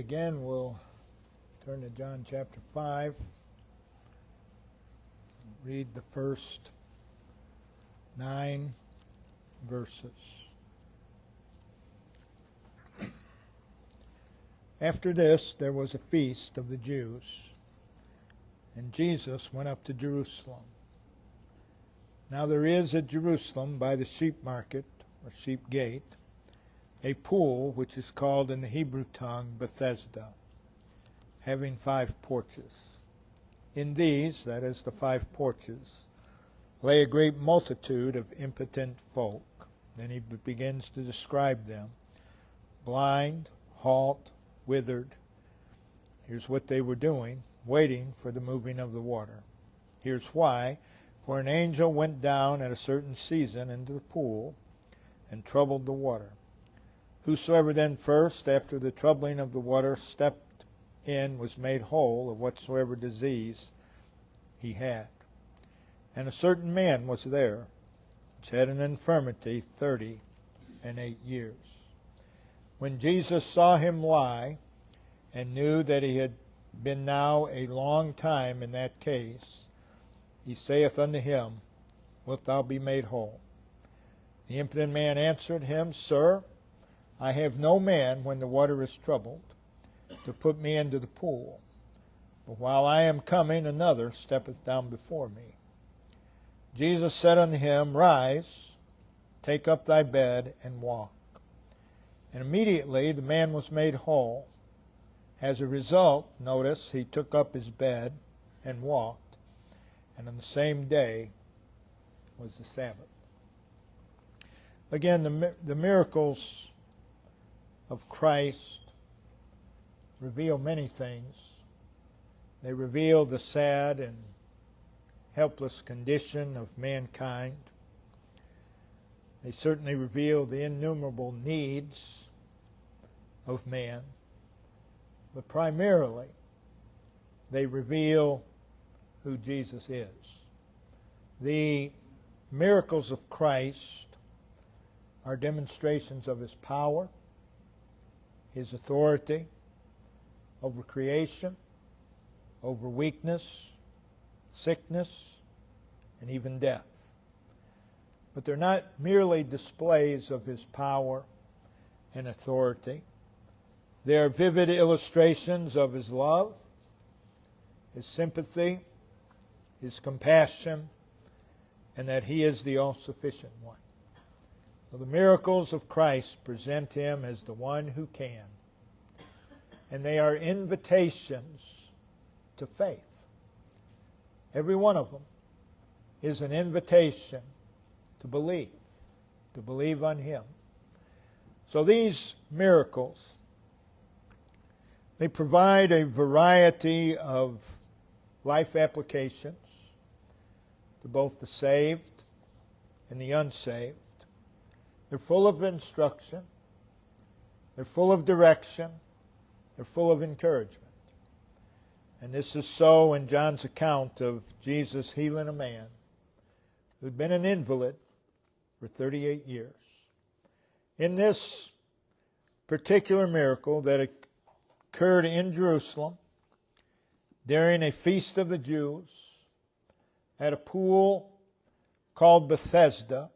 again, we'll turn to John chapter 5. Read the first 9 verses. After this, there was a feast of the Jews, and Jesus went up to Jerusalem. Now there is at Jerusalem, by the sheep market, or sheep gate, a pool which is called in the Hebrew tongue Bethesda, having 5 porches. In these, that is the 5 porches, lay a great multitude of impotent folk. Then he begins to describe them: blind, halt, withered. Here's what they were doing: waiting for the moving of the water. Here's why: for an angel went down at a certain season into the pool and troubled the water. Whosoever then first, after the troubling of the water, stepped in was made whole of whatsoever disease he had. And a certain man was there, which had an infirmity 38 years. When Jesus saw him lie, and knew that he had been now a long time in that case, he saith unto him, Wilt thou be made whole? The impotent man answered him, Sir, I have no man, when the water is troubled, to put me into the pool. But while I am coming, another steppeth down before me. Jesus said unto him, Rise, take up thy bed, and walk. And immediately the man was made whole. As a result, notice, he took up his bed and walked. And on the same day was the Sabbath. Again, the miracles of Christ reveal many things. They reveal the sad and helpless condition of mankind. They certainly reveal the innumerable needs of man. But primarily, they reveal who Jesus is. The miracles of Christ are demonstrations of His power, His authority over creation, over weakness, sickness, and even death. But they're not merely displays of His power and authority. They are vivid illustrations of His love, His sympathy, His compassion, and that He is the all-sufficient one. So the miracles of Christ present Him as the one who can. And they are invitations to faith. Every one of them is an invitation to believe on Him. So these miracles, they provide a variety of life applications to both the saved and the unsaved. They're full of instruction. They're full of direction. They're full of encouragement. And this is so in John's account of Jesus healing a man who'd been an invalid for 38 years. In this particular miracle that occurred in Jerusalem during a feast of the Jews at a pool called Bethesda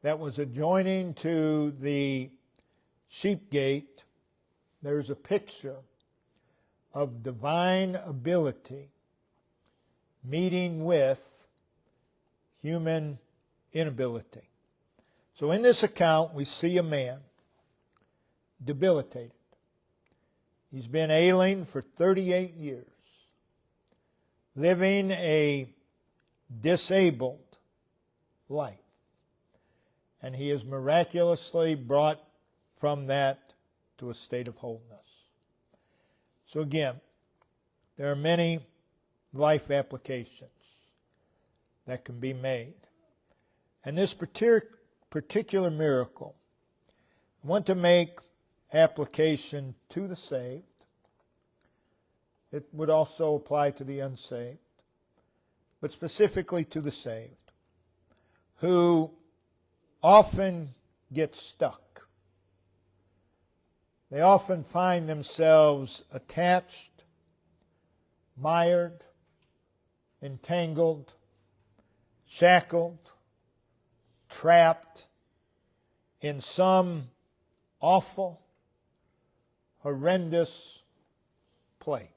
that was adjoining to the sheep gate, there's a picture of divine ability meeting with human inability. So in this account, we see a man debilitated. He's been ailing for 38 years, living a disabled life. And he is miraculously brought from that to a state of wholeness. So again, there are many life applications that can be made. And this particular miracle, I want to make application to the saved. It would also apply to the unsaved, but specifically to the saved, who often get stuck. they often find themselves attached, mired, entangled, shackled, trapped in some awful, horrendous place.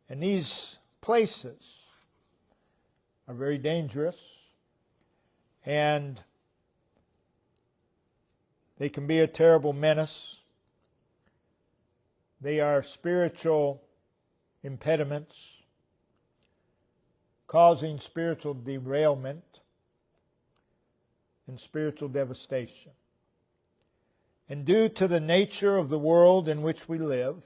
And these places are very dangerous, and they can be a terrible menace. They are spiritual impediments, causing spiritual derailment and spiritual devastation. And due to the nature of the world in which we live,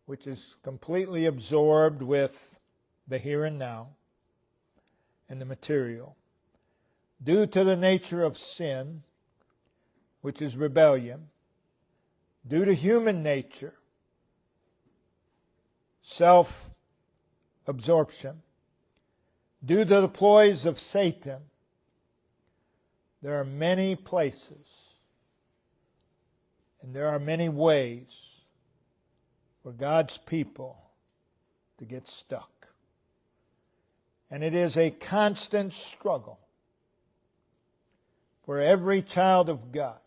which is completely absorbed with the here and now and the material, due to the nature of sin, which is rebellion, due to human nature, self-absorption, due to the ploys of Satan, there are many places and there are many ways for God's people to get stuck. And it is a constant struggle for every child of God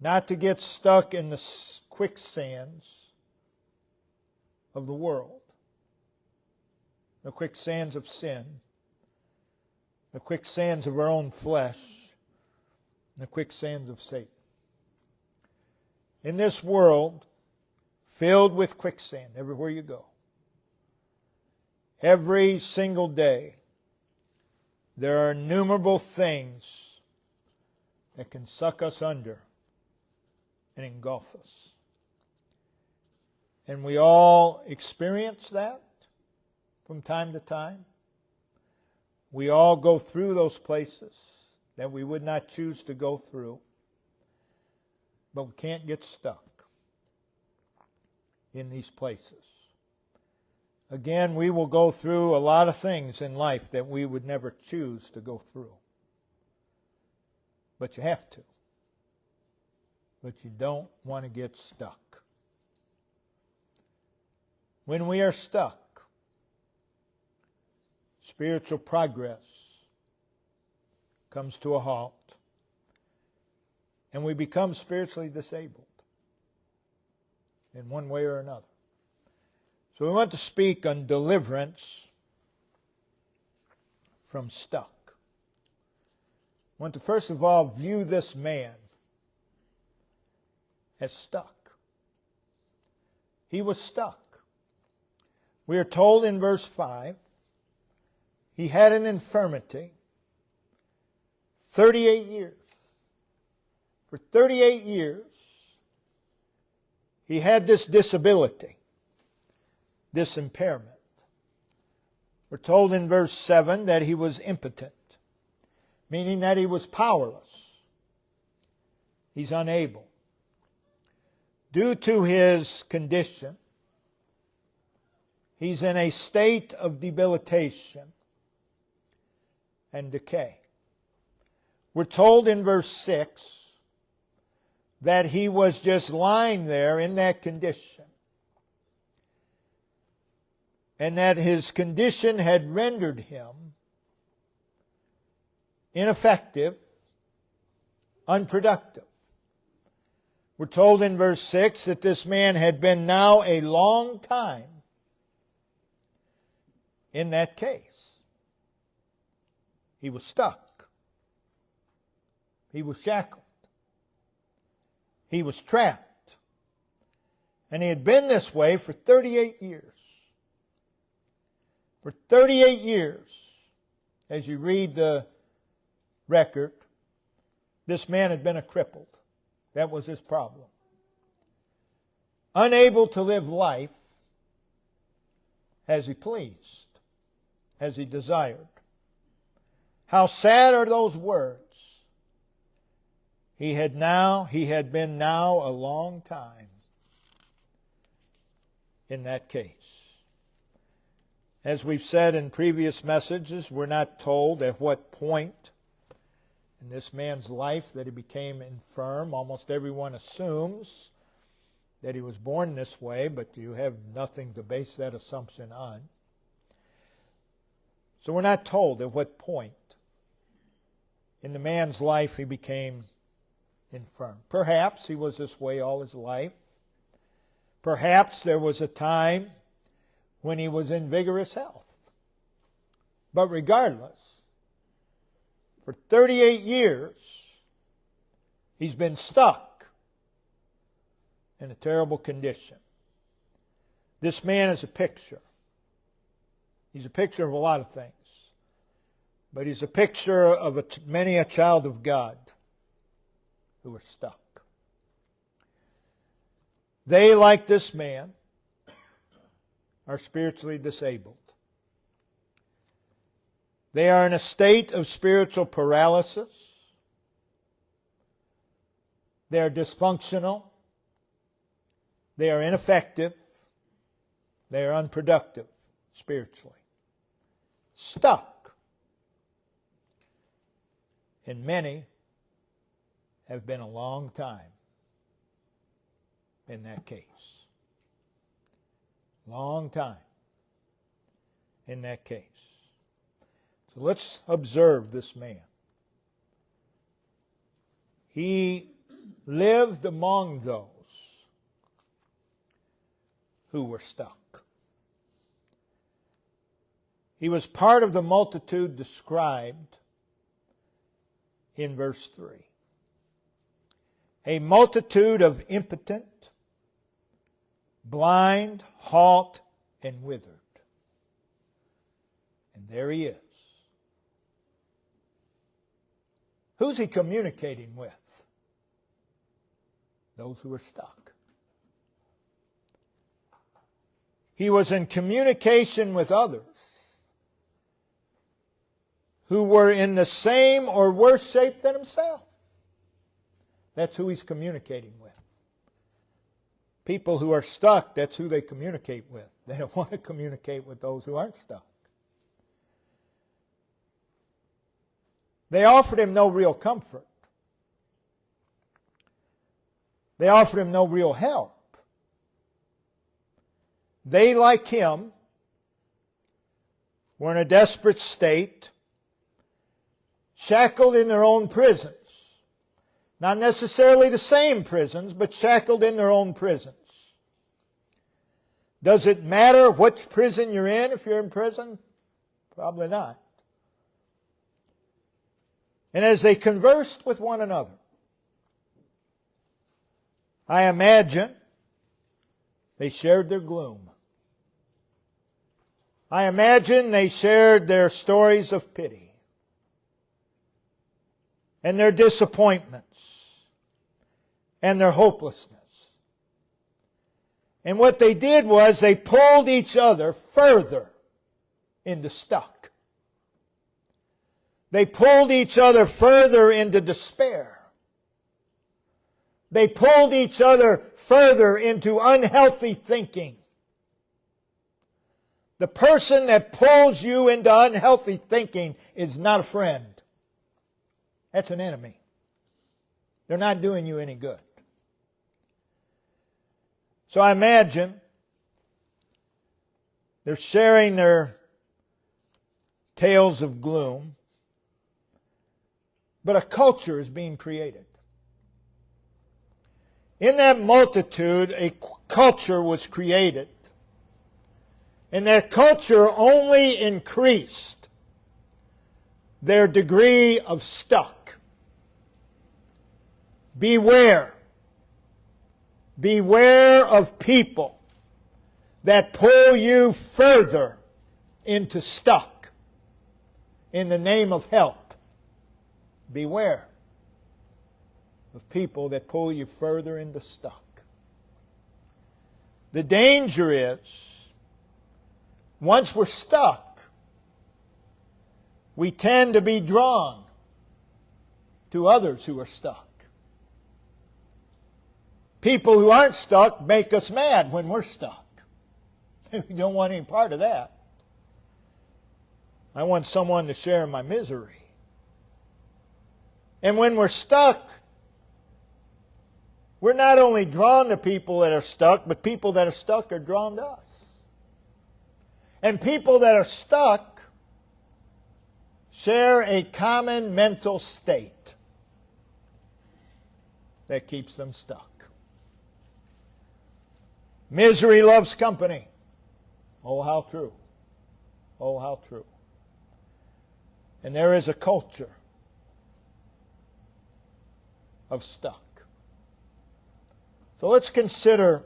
not to get stuck in the quicksands of the world, the quicksands of sin, the quicksands of our own flesh, the quicksands of Satan. In this world, filled with quicksand everywhere you go, every single day, there are innumerable things that can suck us under and engulf us. And we all experience that from time to time. We all go through those places that we would not choose to go through, but we can't get stuck in these places. Again, we will go through a lot of things in life that we would never choose to go through. But you have to. But you don't want to get stuck. When we are stuck, spiritual progress comes to a halt, and we become spiritually disabled in one way or another. So we want to speak on deliverance from stuck. I want to first of all view this man as stuck. He was stuck. We are told in verse 5, he had an infirmity 38 years. For 38 years, he had this disability, this impairment. We're told in verse 7 that he was impotent, meaning that he was powerless. He's unable. Due to his condition, he's in a state of debilitation and decay. We're told in verse 6 that he was just lying there in that condition, and that his condition had rendered him ineffective, unproductive. We're told in verse 6 that this man had been now a long time in that case. He was stuck. He was shackled. He was trapped. And he had been this way for 38 years. For 38 years, as you read the record, this man had been a crippled. That was his problem. Unable to live life as he pleased, as he desired. How sad are those words. He had been now a long time in that case. As we've said in previous messages, we're not told at what point in this man's life that he became infirm. Almost everyone assumes that he was born this way, but you have nothing to base that assumption on. So we're not told at what point in the man's life he became infirm. Perhaps he was this way all his life. Perhaps there was a time when he was in vigorous health. But regardless, for 38 years, he's been stuck in a terrible condition. This man is a picture. He's a picture of a lot of things. But he's a picture of many a child of God who are stuck. They, like this man, are spiritually disabled. They are in a state of spiritual paralysis. They are dysfunctional. They are ineffective. They are unproductive spiritually. Stuck. And many have been a long time in that case. Long time in that case. So let's observe this man. He lived among those who were stuck. He was part of the multitude described in verse 3. A multitude of impotent, blind, halt, and withered. And there he is. Who's he communicating with? Those who are stuck. He was in communication with others who were in the same or worse shape than himself. That's who he's communicating with. People who are stuck, that's who they communicate with. They don't want to communicate with those who aren't stuck. They offered him no real comfort. They offered him no real help. They, like him, were in a desperate state, shackled in their own prisons. Not necessarily the same prisons, but shackled in their own prisons. Does it matter which prison you're in if you're in prison? Probably not. And as they conversed with one another, I imagine they shared their gloom. I imagine they shared their stories of pity and their disappointments and their hopelessness. And what they did was they pulled each other further into stuck. They pulled each other further into despair. They pulled each other further into unhealthy thinking. The person that pulls you into unhealthy thinking is not a friend. That's an enemy. They're not doing you any good. So I imagine they're sharing their tales of gloom, but a culture is being created. In that multitude, a culture was created. And that culture only increased their degree of stuck. Beware. Beware of people that pull you further into stuck in the name of help. Beware of people that pull you further into stuck. The danger is, once we're stuck, we tend to be drawn to others who are stuck. People who aren't stuck make us mad when we're stuck. We don't want any part of that. I want someone to share my misery. And when we're stuck, we're not only drawn to people that are stuck, but people that are stuck are drawn to us. And people that are stuck share a common mental state that keeps them stuck. Misery loves company. Oh, how true. Oh, how true. And there is a culture of stuck. So let's consider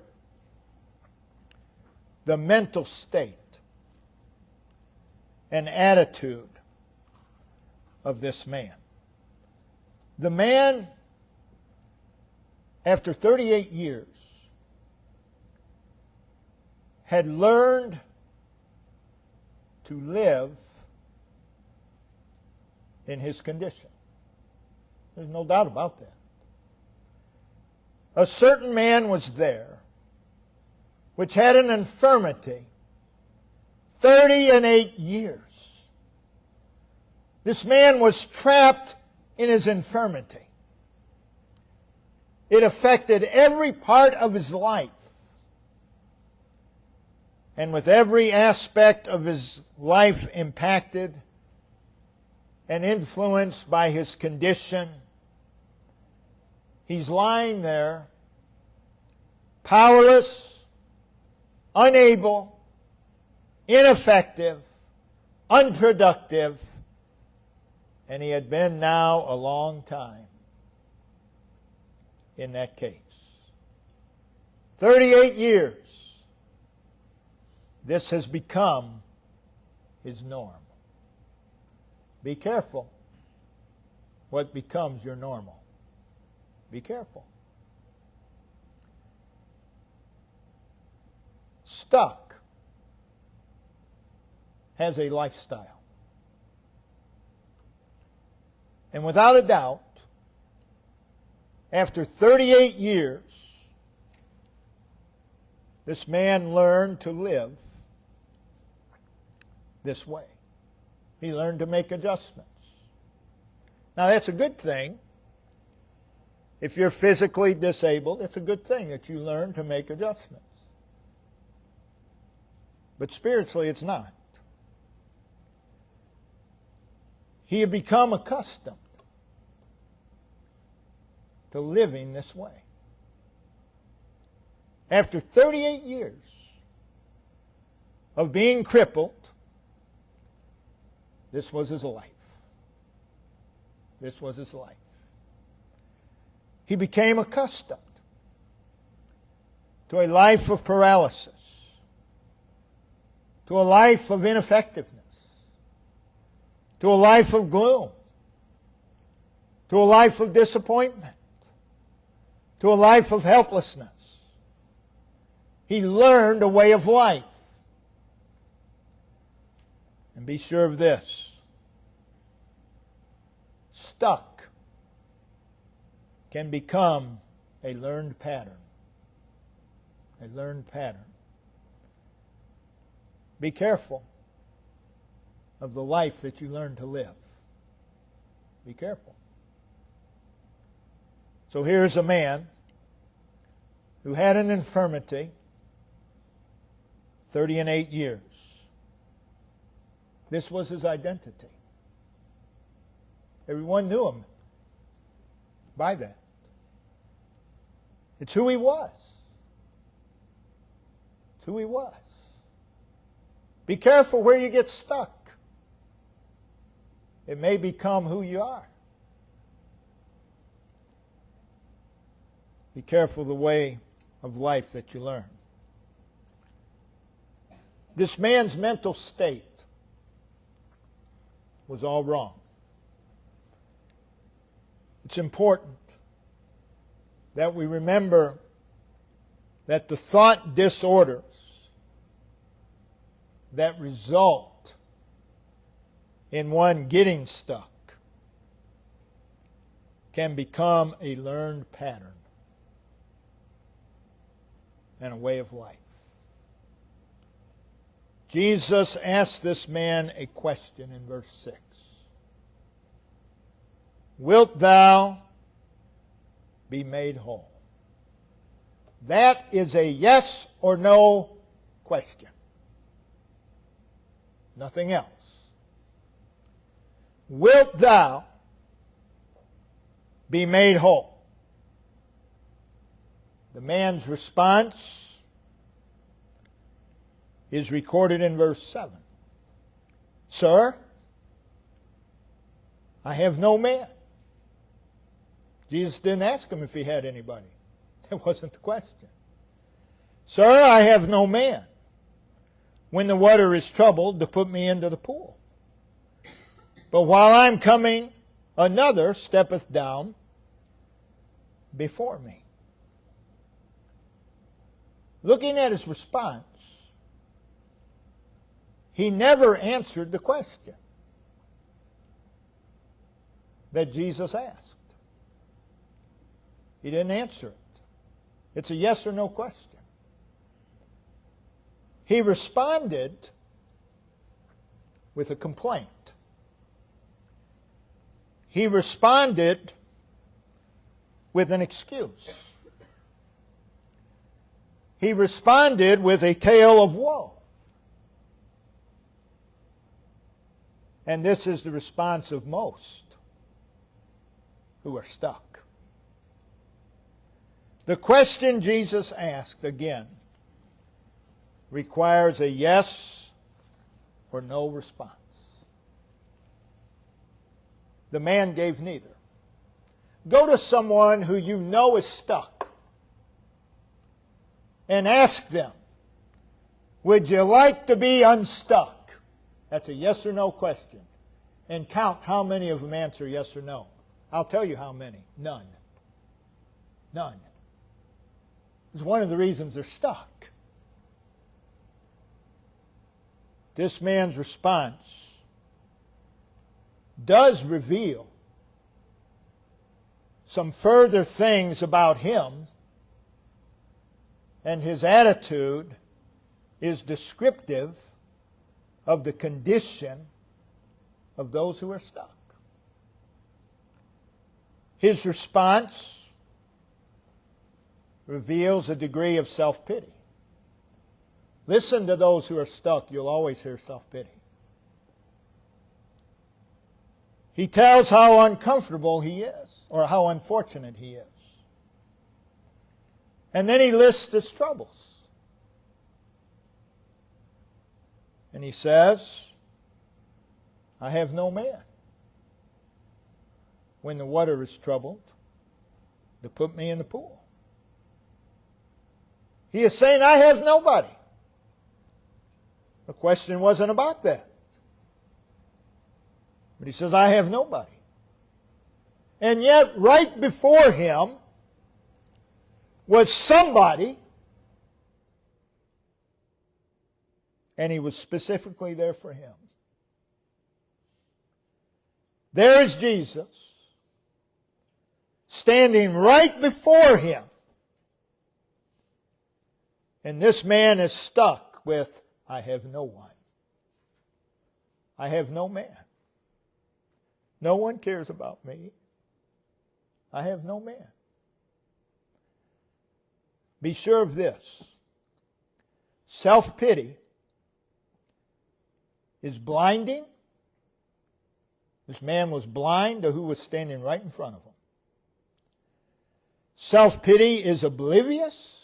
the mental state and attitude of this man. The man, after 38 years, had learned to live in his condition. There's no doubt about that. A certain man was there which had an infirmity 38 years. This man was trapped in his infirmity. It affected every part of his life. And with every aspect of his life impacted and influenced by his condition, he's lying there, powerless, unable, ineffective, unproductive, and he had been now a long time in that case. 38 years. This has become his norm. Be careful what becomes your normal. Be careful. Stuck has a lifestyle. And without a doubt, after 38 years, this man learned to live this way. He learned to make adjustments. Now that's a good thing. If you're physically disabled, it's a good thing that you learn to make adjustments. But spiritually, it's not. He had become accustomed to living this way. After 38 years of being crippled, this was his life. This was his life. He became accustomed to a life of paralysis, to a life of ineffectiveness, to a life of gloom, to a life of disappointment, to a life of helplessness. He learned a way of life. And be sure of this. Stuck can become a learned pattern. A learned pattern. Be careful of the life that you learn to live. Be careful. So here's a man who had an infirmity 38 years. This was his identity. Everyone knew him by that. It's who he was. It's who he was. Be careful where you get stuck. It may become who you are. Be careful the way of life that you learn. This man's mental state was all wrong. It's important that we remember that the thought disorders that result in one getting stuck can become a learned pattern and a way of life. Jesus asked this man a question in verse 6. wilt thou be made whole? That is a yes or no question. Nothing else. Wilt thou be made whole? The man's response is recorded in verse 7. Sir, I have no man. Jesus didn't ask him if he had anybody. That wasn't the question. Sir, I have no man when the water is troubled to put me into the pool. But while I'm coming, another steppeth down before me. Looking at his response, he never answered the question that Jesus asked. He didn't answer it. It's a yes or no question. He responded with a complaint. He responded with an excuse. He responded with a tale of woe. And this is the response of most who are stuck. The question Jesus asked, again, requires a yes or no response. The man gave neither. Go to someone who you know is stuck and ask them, would you like to be unstuck? That's a yes or no question. And count how many of them answer yes or no. I'll tell you how many. None. None. It's one of the reasons they're stuck. This man's response does reveal some further things about him, and his attitude is descriptive of the condition of those who are stuck. His response reveals a degree of self-pity. Listen to those who are stuck. You'll always hear self-pity. He tells how uncomfortable he is, or how unfortunate he is. And then he lists his troubles. And he says, I have no man when the water is troubled to put me in the pool. He is saying, I have nobody. The question wasn't about that. But he says, I have nobody. And yet, right before him was somebody, and he was specifically there for him. There is Jesus, standing right before him. And this man is stuck with, I have no one. I have no man. No one cares about me. I have no man. Be sure of this. Self-pity is blinding. This man was blind to who was standing right in front of him. Self-pity is oblivious.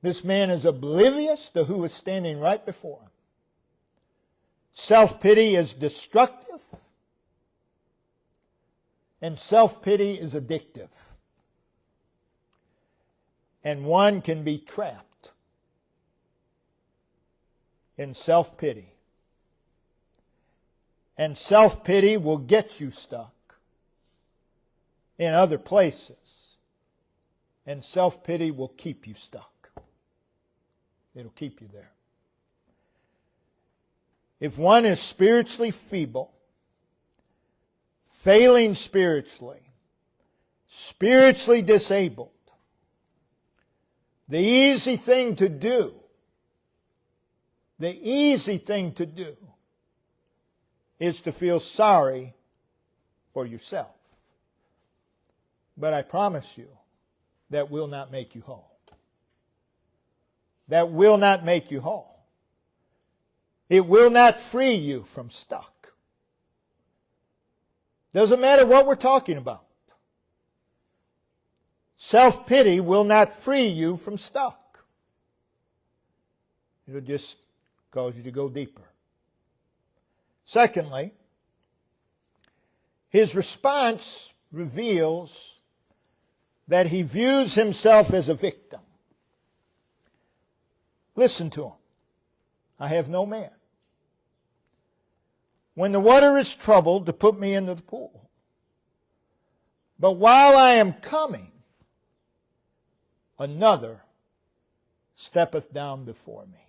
This man is oblivious to who was standing right before him. Self-pity is destructive. And self-pity is addictive. And one can be trapped in self-pity. And self-pity will get you stuck in other places. And self-pity will keep you stuck. It'll keep you there. If one is spiritually feeble, failing spiritually disabled, the easy thing to do is to feel sorry for yourself. But I promise you, that will not make you whole. That will not make you whole. It will not free you from stuck. Doesn't matter what we're talking about. Self-pity will not free you from stuck. It'll just cause you to go deeper. Secondly, his response reveals that he views himself as a victim. Listen to him. I have no man. When the water is troubled, to put me into the pool. But while I am coming, another steppeth down before me.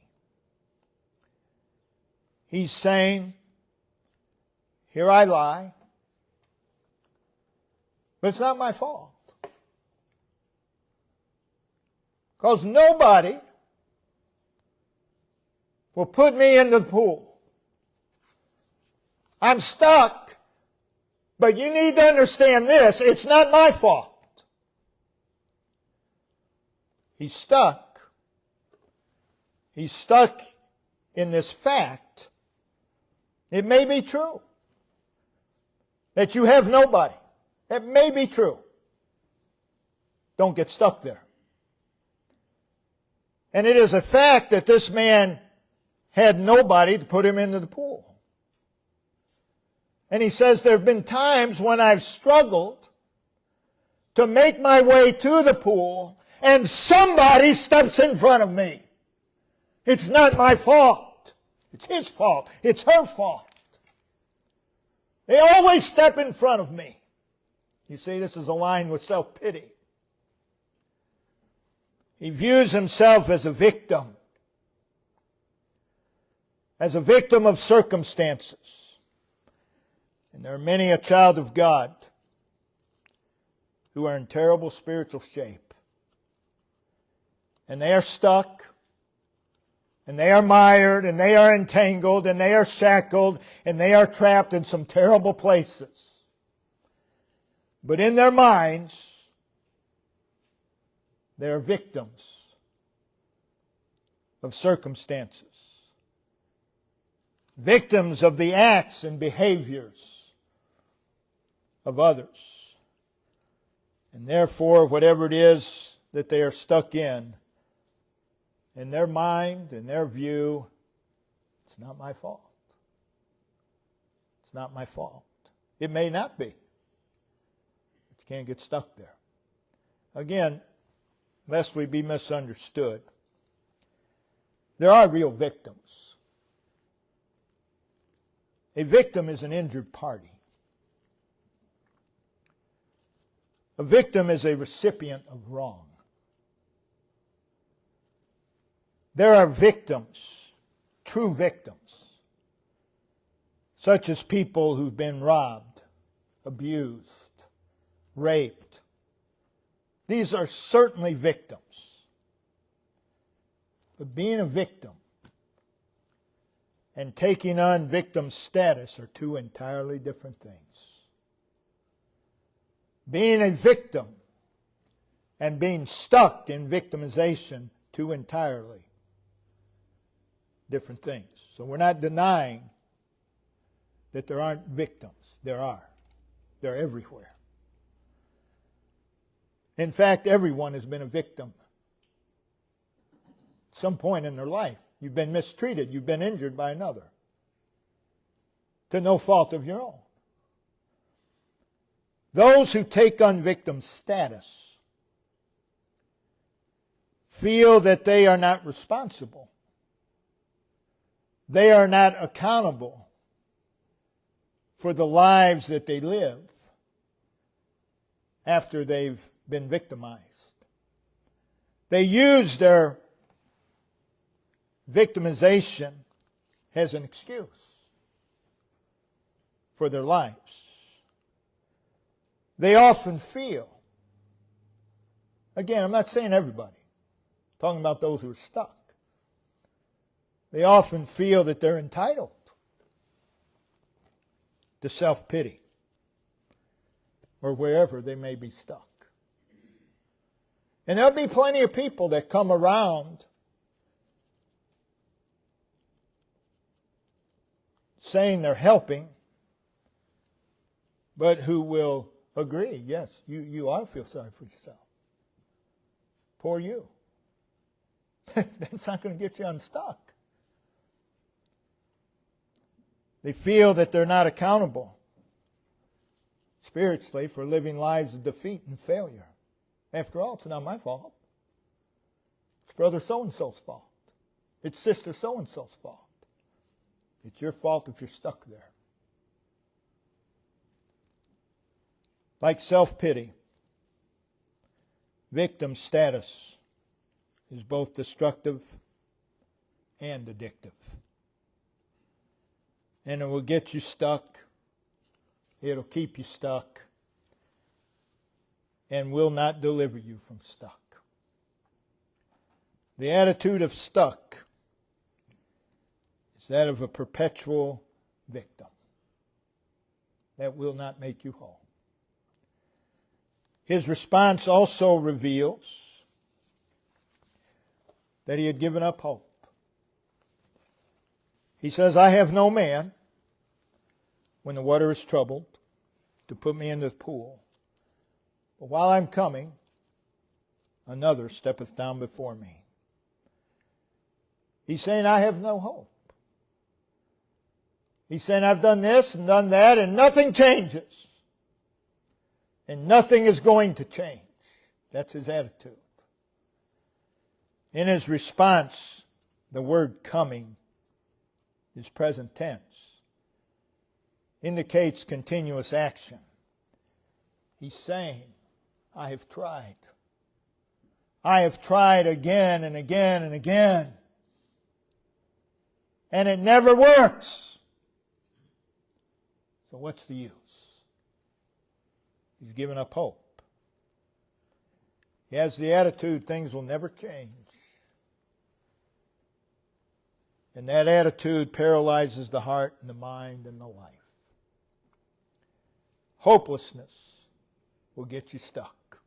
He's saying, here I lie, but it's not my fault. Because nobody will put me into the pool. I'm stuck, but you need to understand this, it's not my fault. He's stuck. He's stuck in this fact. It may be true that you have nobody. It may be true. Don't get stuck there. And it is a fact that this man had nobody to put him into the pool. And he says, there have been times when I've struggled to make my way to the pool and somebody steps in front of me. It's not my fault. It's his fault. It's her fault. They always step in front of me. You see, this is aligned with self-pity. He views himself as a victim of circumstances. And there are many a child of God who are in terrible spiritual shape. And they are stuck, and they are mired, and they are entangled, and they are shackled, and they are trapped in some terrible places. But in their minds, they are victims of circumstances. Victims of the acts and behaviors of others. And therefore, whatever it is that they are stuck in their mind, in their view, it's not my fault. It's not my fault. It may not be. But you can't get stuck there. Again, lest we be misunderstood, there are real victims. A victim is an injured party. A victim is a recipient of wrong. There are victims, true victims, such as people who've been robbed, abused, raped. These are certainly victims. But being a victim and taking on victim status are two entirely different things. Being a victim and being stuck in victimization, two entirely different things. So we're not denying that there aren't victims. There are. They're everywhere. In fact, everyone has been a victim at some point in their life. You've been mistreated. You've been injured by another to no fault of your own. Those who take on victim status feel that they are not responsible. They are not accountable for the lives that they live after they've been victimized. They use their victimization as an excuse for their lives. They often feel, again, I'm not saying everybody, I'm talking about those who are stuck. They often feel that they're entitled to self-pity. or wherever they may be stuck. And there'll be plenty of people that come around saying they're helping, but who will agree, yes, you ought to feel sorry for yourself. Poor you. That's not going to get you unstuck. They feel that they're not accountable spiritually for living lives of defeat and failure. After all, it's not my fault. It's brother so-and-so's fault. It's sister so-and-so's fault. It's your fault if you're stuck there. Like self-pity, victim status is both destructive and addictive. And it will get you stuck. It'll keep you stuck. And will not deliver you from stuck. The attitude of stuck is that of a perpetual victim. That will not make you whole. His response also reveals that he had given up hope. He says, I have no man, when the water is troubled, to put me into the pool. But while I'm coming, another steppeth down before me. He's saying, I have no hope. He's saying, I've done this and done that, and nothing changes. And nothing is going to change. That's his attitude. In his response, the word coming is present tense. Indicates continuous action. He's saying, I have tried. I have tried again and again and again. And it never works. So what's the use? He's given up hope. He has the attitude things will never change. And that attitude paralyzes the heart and the mind and the life. Hopelessness will get you stuck.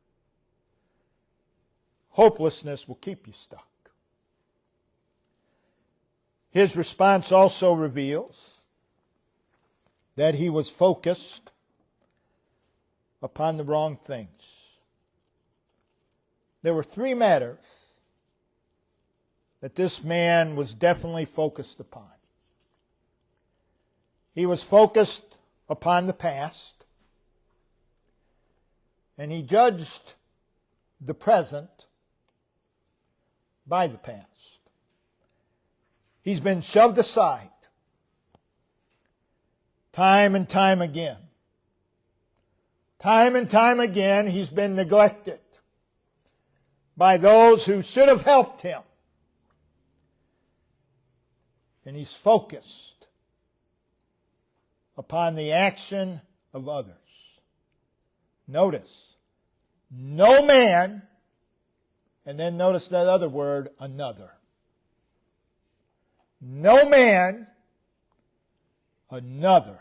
Hopelessness will keep you stuck. His response also reveals that he was focused upon the wrong things. There were three matters that this man was definitely focused upon. He was focused upon the past, and he judged the present by the past. He's been shoved aside time and time again. Time and time again, he's been neglected by those who should have helped him. And he's focused upon the action of others. Notice, no man, and then notice that other word, another. No man, another,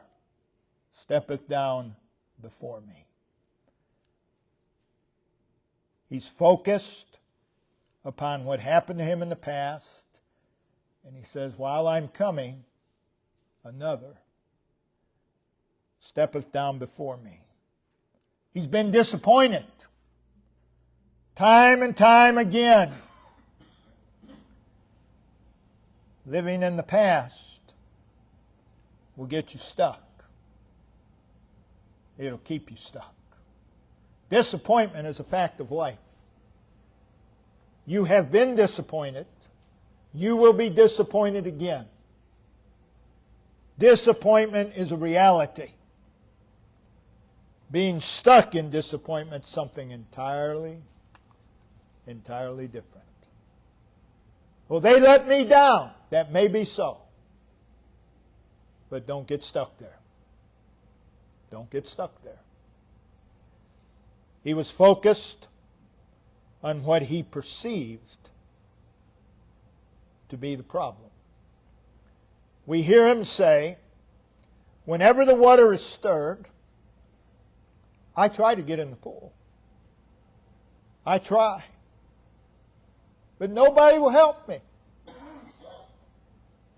steppeth down before me. He's focused upon what happened to him in the past, and he says, while I'm coming, another steppeth down before me. He's been disappointed time and time again. Living in the past will get you stuck. It'll keep you stuck. Disappointment is a fact of life. You have been disappointed. You will be disappointed again. Disappointment is a reality. Being stuck in disappointment is something entirely different. Well, they let me down. That may be so. But don't get stuck there. Don't get stuck there. He was focused on what he perceived to be the problem. We hear him say, whenever the water is stirred, I try to get in the pool. I try. But nobody will help me.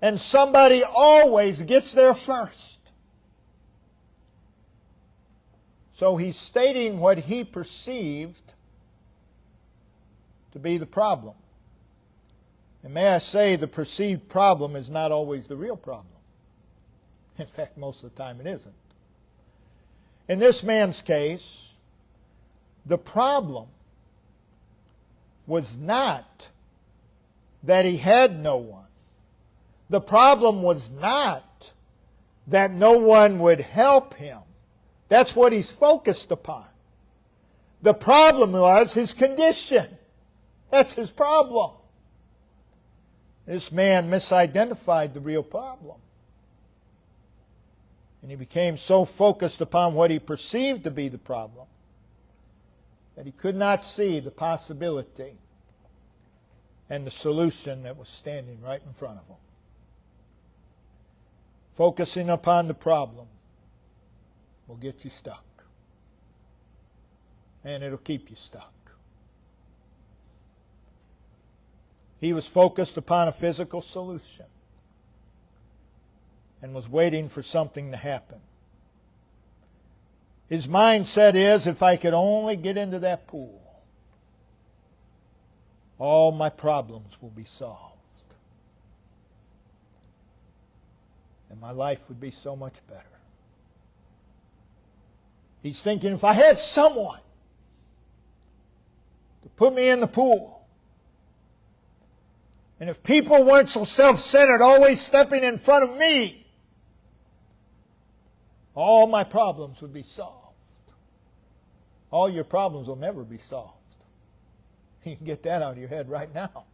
And somebody always gets there first. So he's stating what he perceived to be the problem. And may I say, the perceived problem is not always the real problem. In fact, most of the time it isn't. In this man's case, the problem was not that he had no one. The problem was not that no one would help him. That's what he's focused upon. The problem was his condition. That's his problem. This man misidentified the real problem. And he became so focused upon what he perceived to be the problem that he could not see the possibility and the solution that was standing right in front of him. Focusing upon the problem will get you stuck. And it'll keep you stuck. He was focused upon a physical solution and was waiting for something to happen. His mindset is, if I could only get into that pool, all my problems will be solved. And my life would be so much better. He's thinking, if I had someone to put me in the pool, and if people weren't so self-centered, always stepping in front of me, all my problems would be solved. All your problems will never be solved. You can get that out of your head right now.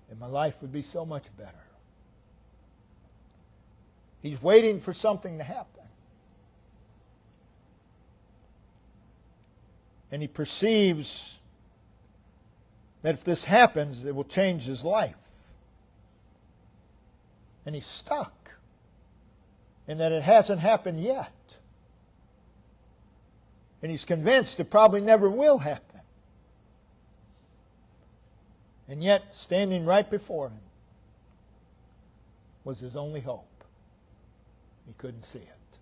And my life would be so much better. He's waiting for something to happen. And he perceives that if this happens, it will change his life. And he's stuck in that it hasn't happened yet. And he's convinced it probably never will happen. And yet, standing right before him was his only hope. He couldn't see it.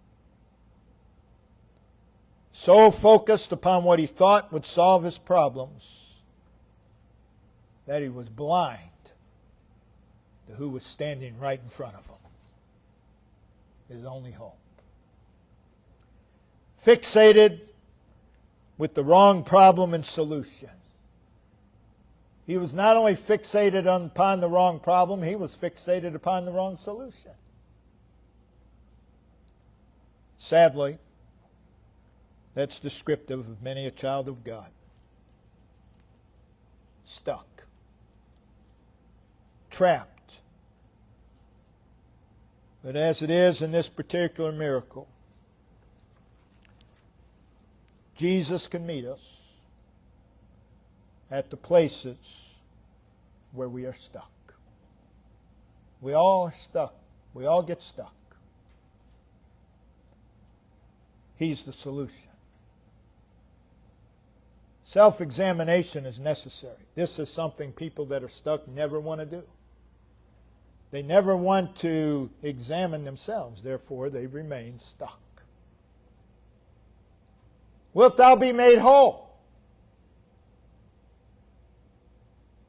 So focused upon what he thought would solve his problems that he was blind to who was standing right in front of him. His only hope. Fixated with the wrong problem and solution. He was not only fixated upon the wrong problem, he was fixated upon the wrong solution. Sadly, that's descriptive of many a child of God. Stuck. Trapped. But as it is in this particular miracle, Jesus can meet us at the places where we are stuck. We all are stuck. We all get stuck. He's the solution. Self-examination is necessary. This is something people that are stuck never want to do. They never want to examine themselves. Therefore, they remain stuck. Wilt thou be made whole?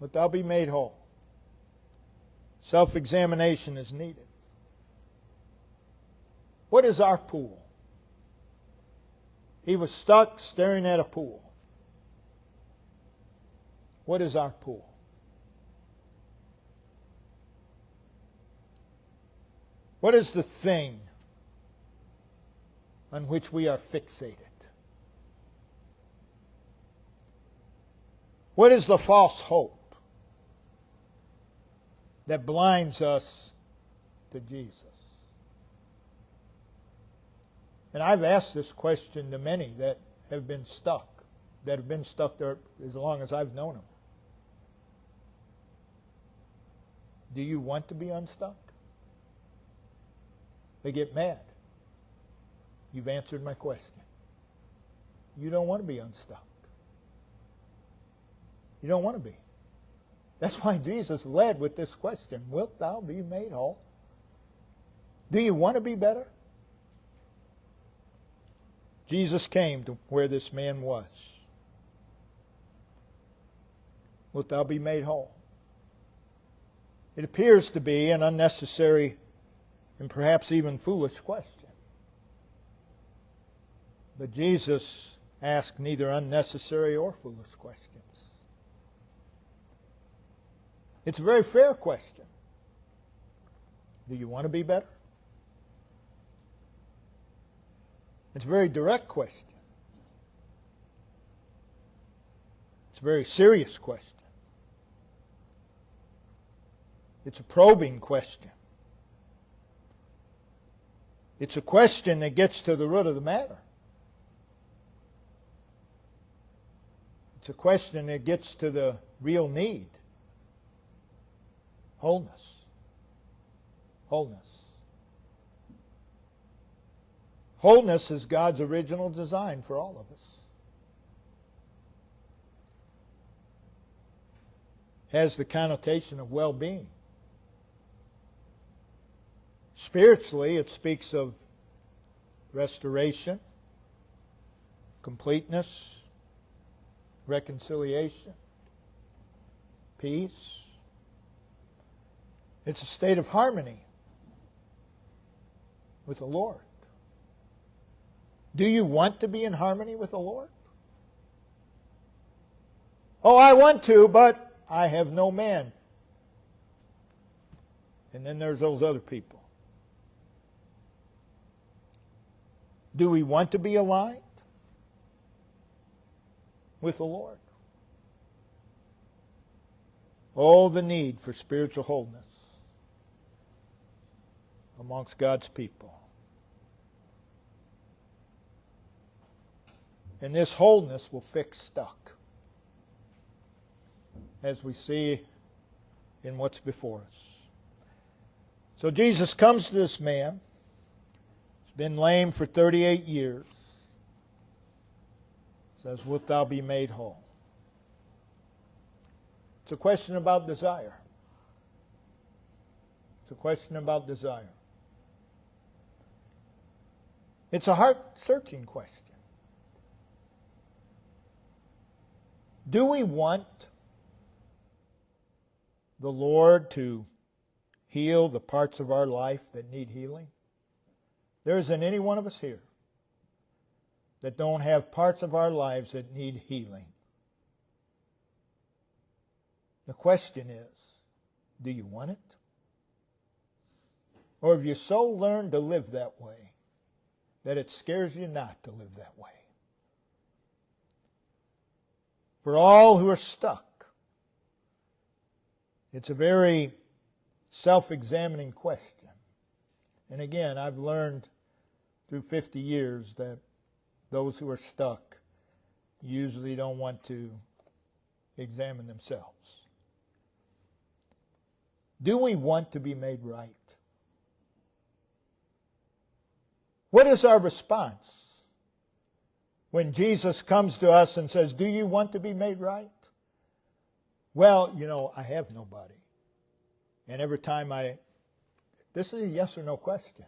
Wilt thou be made whole? Self-examination is needed. What is our pool? He was stuck staring at a pool. What is our pool? What is the thing on which we are fixated? What is the false hope that blinds us to Jesus? And I've asked this question to many that have been stuck there as long as I've known them. Do you want to be unstuck? They get mad. You've answered my question. You don't want to be unstuck. You don't want to be. That's why Jesus led with this question, wilt thou be made whole? Do you want to be better? Jesus came to where this man was. Wilt thou be made whole? It appears to be an unnecessary and perhaps even foolish question. But Jesus asked neither unnecessary or foolish questions. It's a very fair question. Do you want to be better? It's a very direct question. It's a very serious question. It's a probing question. It's a question that gets to the root of the matter. It's a question that gets to the real need. Wholeness. Wholeness. Wholeness is God's original design for all of us. Has the connotation of well-being. Spiritually, it speaks of restoration, completeness, reconciliation, peace. It's a state of harmony with the Lord. Do you want to be in harmony with the Lord? Oh, I want to, but I have no man. And then there's those other people. Do we want to be aligned with the Lord? Oh, the need for spiritual wholeness amongst God's people. And this wholeness will fix stuck, as we see in what's before us. So Jesus comes to this man. He's been lame for 38 years. Says, wilt thou be made whole? It's a question about desire. It's a question about desire. It's a heart-searching question. Do we want the Lord to heal the parts of our life that need healing? There isn't any one of us here that don't have parts of our lives that need healing. The question is, do you want it? Or have you so learned to live that way that it scares you not to live that way? For all who are stuck, it's a very self-examining question. And again, I've learned through 50 years that those who are stuck usually don't want to examine themselves. Do we want to be made right? What is our response when Jesus comes to us and says, do you want to be made right? Well, I have nobody. And every time this is a yes or no question.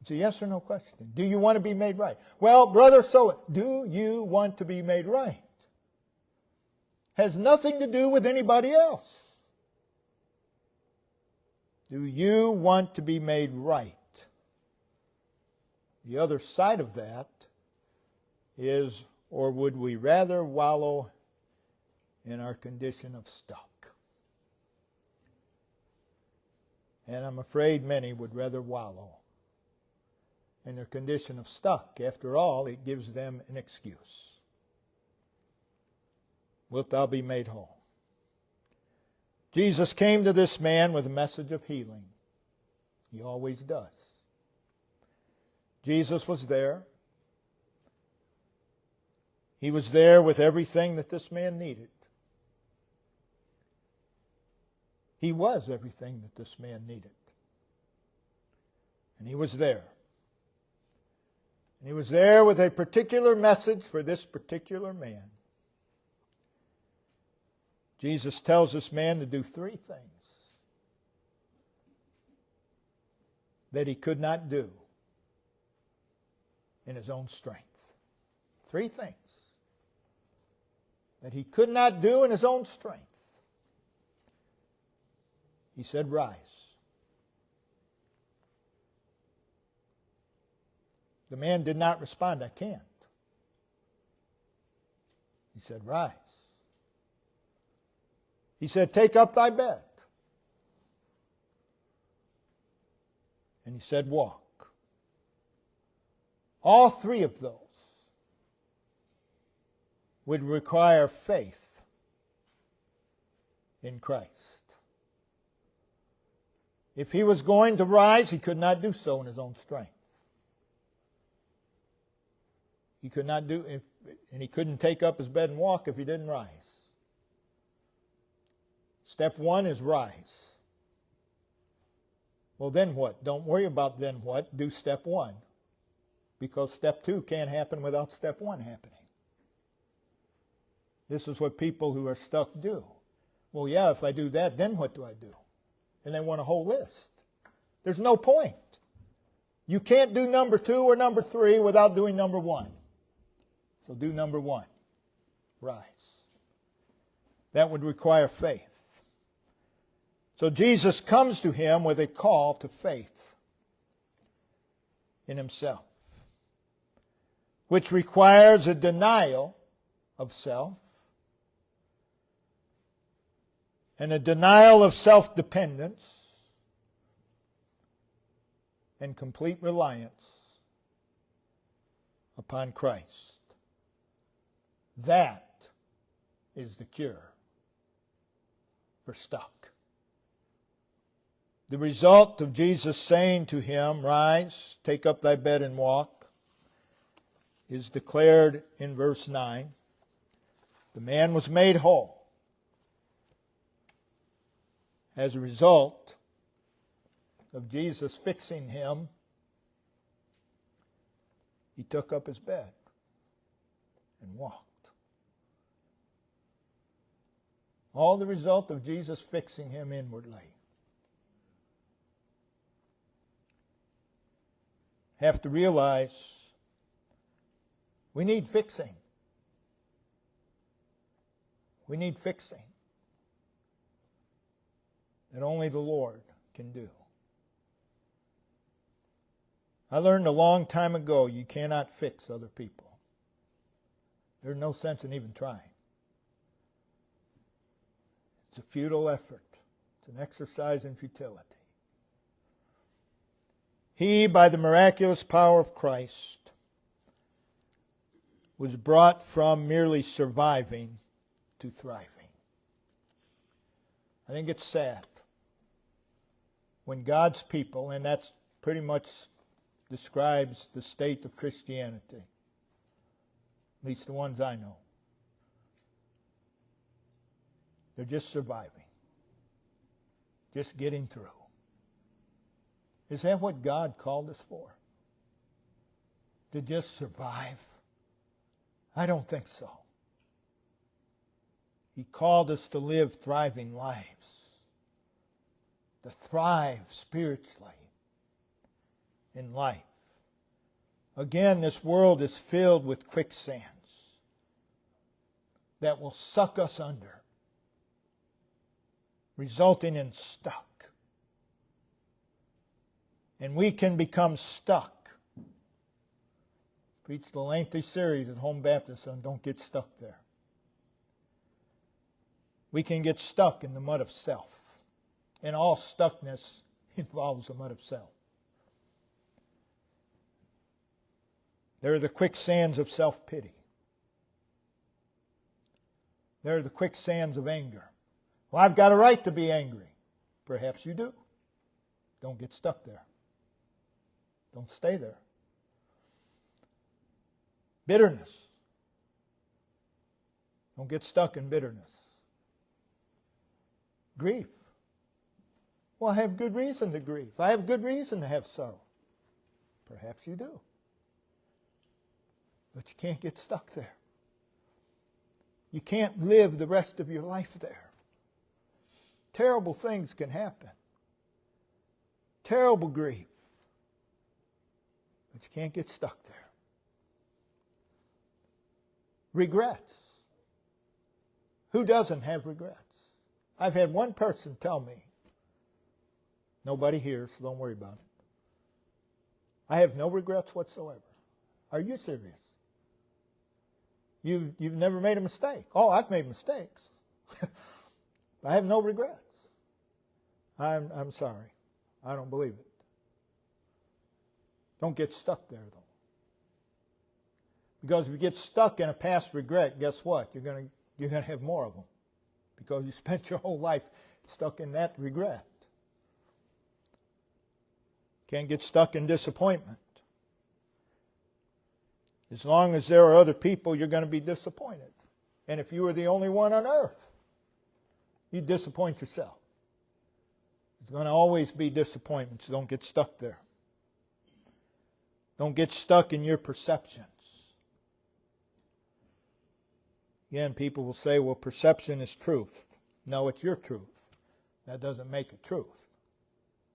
It's a yes or no question. Do you want to be made right? Well, brother, so do you want to be made right? Has nothing to do with anybody else. Do you want to be made right? The other side of that is, or would we rather wallow in our condition of stuck? And I'm afraid many would rather wallow in their condition of stuck. After all, it gives them an excuse. Wilt thou be made whole? Jesus came to this man with a message of healing. He always does. Jesus was there. He was there with everything that this man needed. He was everything that this man needed. And he was there. And he was there with a particular message for this particular man. Jesus tells this man to do three things that he could not do in his own strength. Three things that he could not do in his own strength. He said, rise. The man did not respond, I can't. He said, rise. He said, take up thy bed. And he said, walk. All three of those would require faith in Christ. If he was going to rise, he could not do so in his own strength. He could not do, and he couldn't take up his bed and walk if he didn't rise. Step one is rise. Well, then what? Don't worry about then what. Do step one. Because step two can't happen without step one happening. This is what people who are stuck do. Well, yeah, if I do that, then what do I do? And they want a whole list. There's no point. You can't do number two or number three without doing number one. So do number one. Rise. That would require faith. So Jesus comes to him with a call to faith in himself, which requires a denial of self and a denial of self-dependence and complete reliance upon Christ. That is the cure for stuck. The result of Jesus saying to him, rise, take up thy bed and walk, is declared in verse 9. The man was made whole. As a result of Jesus fixing him, he took up his bed and walked. All the result of Jesus fixing him inwardly. Have to realize we need fixing. We need fixing that only the Lord can do. I learned a long time ago you cannot fix other people. There's no sense in even trying. It's a futile effort. It's an exercise in futility. He, by the miraculous power of Christ, was brought from merely surviving to thriving. I think it's sad when God's people, and that pretty much describes the state of Christianity, at least the ones I know, they're just surviving, just getting through. Is that what God called us for? To just survive? I don't think so. He called us to live thriving lives, to thrive spiritually in life. Again, this world is filled with quicksands that will suck us under, resulting in stuck. And we can become stuck. Preached a lengthy series at Home Baptist on Don't Get Stuck There. We can get stuck in the mud of self. And all stuckness involves the mud of self. There are the quicksands of self-pity. There are the quicksands of anger. Well, I've got a right to be angry. Perhaps you do. Don't get stuck there. Don't stay there. Bitterness. Don't get stuck in bitterness. Grief. Well, I have good reason to grieve. I have good reason to have sorrow. Perhaps you do. But you can't get stuck there. You can't live the rest of your life there. Terrible things can happen. Terrible grief. But you can't get stuck there. Regrets. Who doesn't have regrets? I've had one person tell me, nobody here, so don't worry about it, I have no regrets whatsoever. Are you serious? You've never made a mistake. Oh, I've made mistakes. I have no regrets. I'm sorry. I don't believe it. Don't get stuck there, though. Because if you get stuck in a past regret, guess what? You're going to have more of them. Because you spent your whole life stuck in that regret. Can't get stuck in disappointment. As long as there are other people, you're going to be disappointed. And if you were the only one on earth, you'd disappoint yourself. There's going to always be disappointment, so don't get stuck there. Don't get stuck in your perceptions. Again, people will say, well, perception is truth. No, it's your truth. That doesn't make it truth.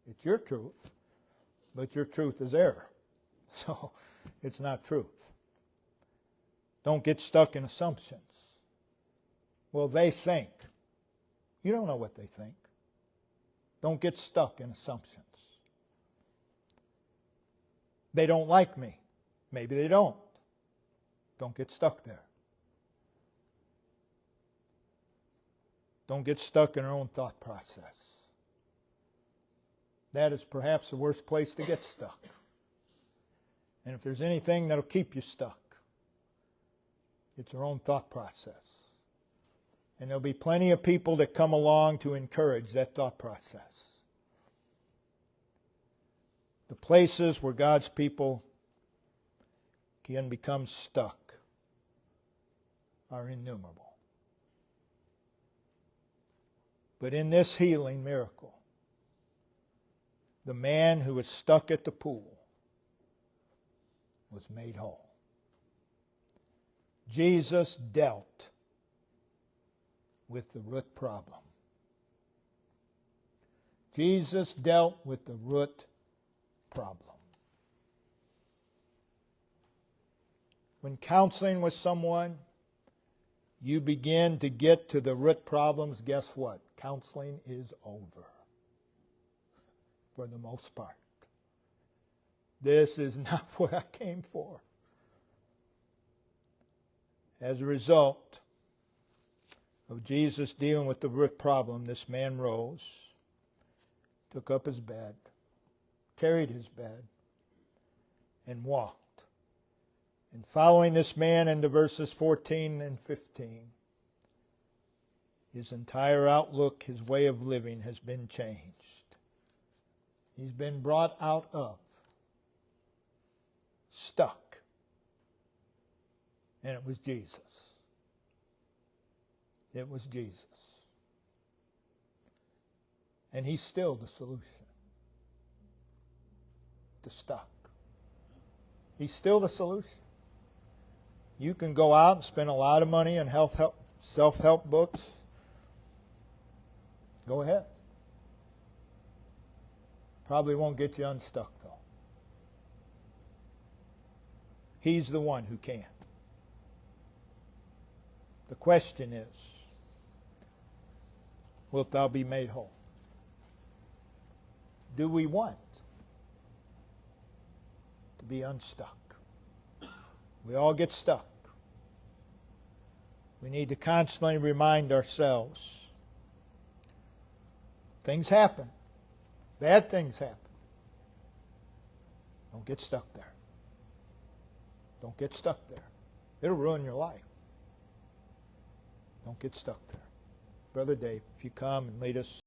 It's your truth, but your truth is error. So it's not truth. Don't get stuck in assumptions. Well, they think. You don't know what they think. Don't get stuck in assumptions. They don't like me. Maybe they don't. Don't get stuck there. Don't get stuck in our own thought process. That is perhaps the worst place to get stuck. And if there's anything that'll keep you stuck, it's our own thought process. And there'll be plenty of people that come along to encourage that thought process. The places where God's people can become stuck are innumerable. But in this healing miracle, the man who was stuck at the pool was made whole. Jesus dealt with the root problem. Jesus dealt with the root problem. When counseling with someone, you begin to get to the root problems, guess what? Counseling is over. For the most part. This is not what I came for. As a result of Jesus dealing with the root problem, this man rose, took up his bed, carried his bed, and walked. And following this man into verses 14 and 15, his entire outlook, his way of living has been changed. He's been brought out of, stuck. And it was Jesus. It was Jesus. And he's still the solution to stuck. He's still the solution. You can go out and spend a lot of money on self-help books. Go ahead. Probably won't get you unstuck, though. He's the one who can. The question is, wilt thou be made whole? Do we want to be unstuck? We all get stuck. We need to constantly remind ourselves. Things happen. Bad things happen. Don't get stuck there. Don't get stuck there. It'll ruin your life. Don't get stuck there. Brother Dave, if you come and lead us